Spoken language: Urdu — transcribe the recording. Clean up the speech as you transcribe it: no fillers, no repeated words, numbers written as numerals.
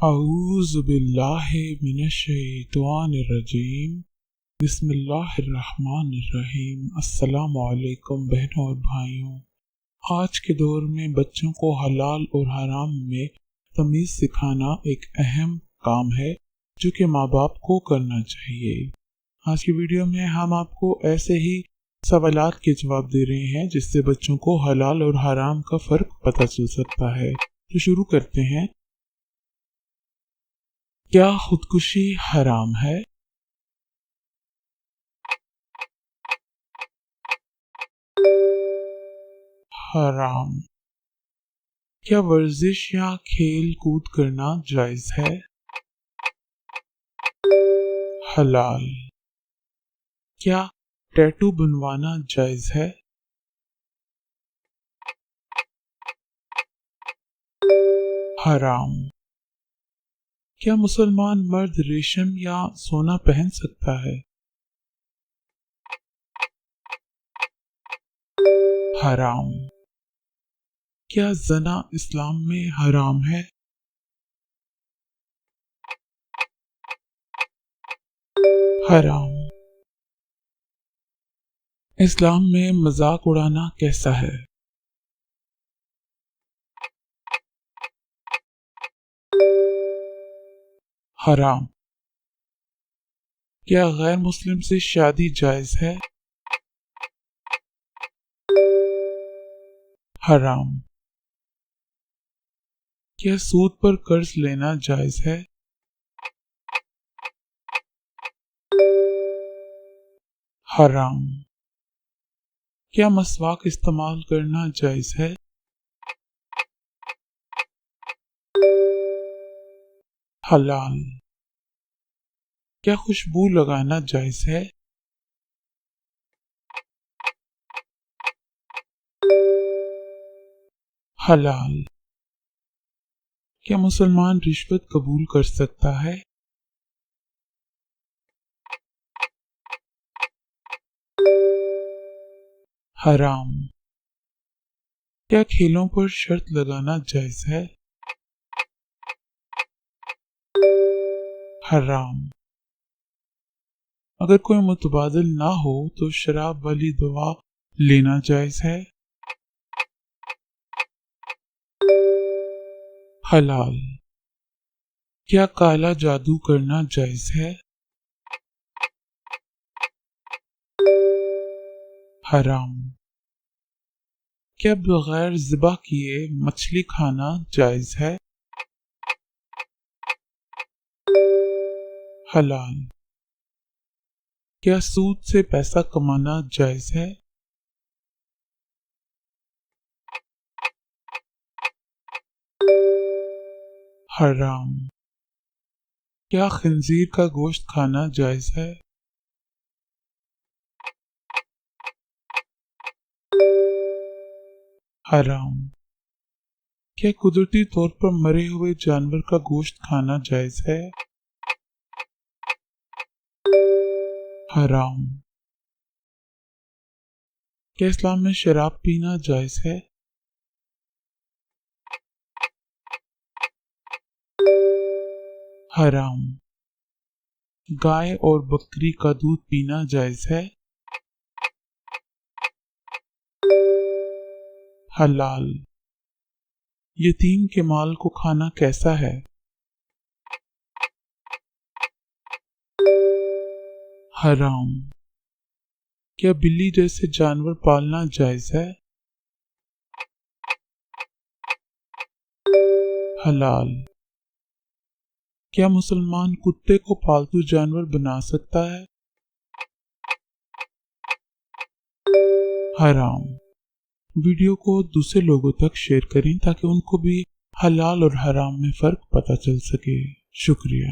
اعوذ باللہ من الشیطان الرجیم بسم اللہ الرحمن الرحیم۔ السلام علیکم بہنوں اور بھائیوں۔ آج کے دور میں بچوں کو حلال اور حرام میں تمیز سکھانا ایک اہم کام ہے جو کہ ماں باپ کو کرنا چاہیے۔ آج کی ویڈیو میں ہم آپ کو ایسے ہی سوالات کے جواب دے رہے ہیں جس سے بچوں کو حلال اور حرام کا فرق پتہ چل سکتا ہے۔ تو شروع کرتے ہیں۔ کیا خودکشی حرام ہے؟ حرام۔ کیا ورزش یا کھیل کود کرنا جائز ہے؟ حلال۔ کیا ٹیٹو بنوانا جائز ہے؟ حرام۔ کیا مسلمان مرد ریشم یا سونا پہن سکتا ہے؟ حرام۔ کیا زنا اسلام میں حرام ہے؟ حرام۔ اسلام میں مذاق اڑانا کیسا ہے؟ حرام۔ کیا غیر مسلم سے شادی جائز ہے؟ حرام۔ کیا سود پر قرض لینا جائز ہے؟ حرام۔ کیا مسواک استعمال کرنا جائز ہے؟ حلال۔ کیا خوشبو لگانا جائز ہے؟ حلال۔ کیا مسلمان رشوت قبول کر سکتا ہے؟ حرام۔ کیا کھیلوں پر شرط لگانا جائز ہے؟ حرام۔ اگر کوئی متبادل نہ ہو تو شراب والی دوا لینا جائز ہے؟ حلال۔ کیا کالا جادو کرنا جائز ہے؟ حرام۔ کیا بغیر ذبح کیے مچھلی کھانا جائز ہے؟ حلال۔ کیا سود سے پیسہ کمانا جائز ہے؟ حرام۔ کیا خنزیر کا گوشت کھانا جائز ہے؟ حرام۔ کیا قدرتی طور پر مرے ہوئے جانور کا گوشت کھانا جائز ہے؟ حرام۔ کیا اسلام میں شراب پینا جائز ہے؟ حرام۔ گائے اور بکری کا دودھ پینا جائز ہے؟ حلال۔ یتیم کے مال کو کھانا کیسا ہے؟ حرام۔ کیا بلی جیسے جانور پالنا جائز ہے؟ حلال۔ کیا مسلمان کتے کو پالتو جانور بنا سکتا ہے؟ حرام۔ ویڈیو کو دوسرے لوگوں تک شیئر کریں تاکہ ان کو بھی حلال اور حرام میں فرق پتہ چل سکے۔ شکریہ۔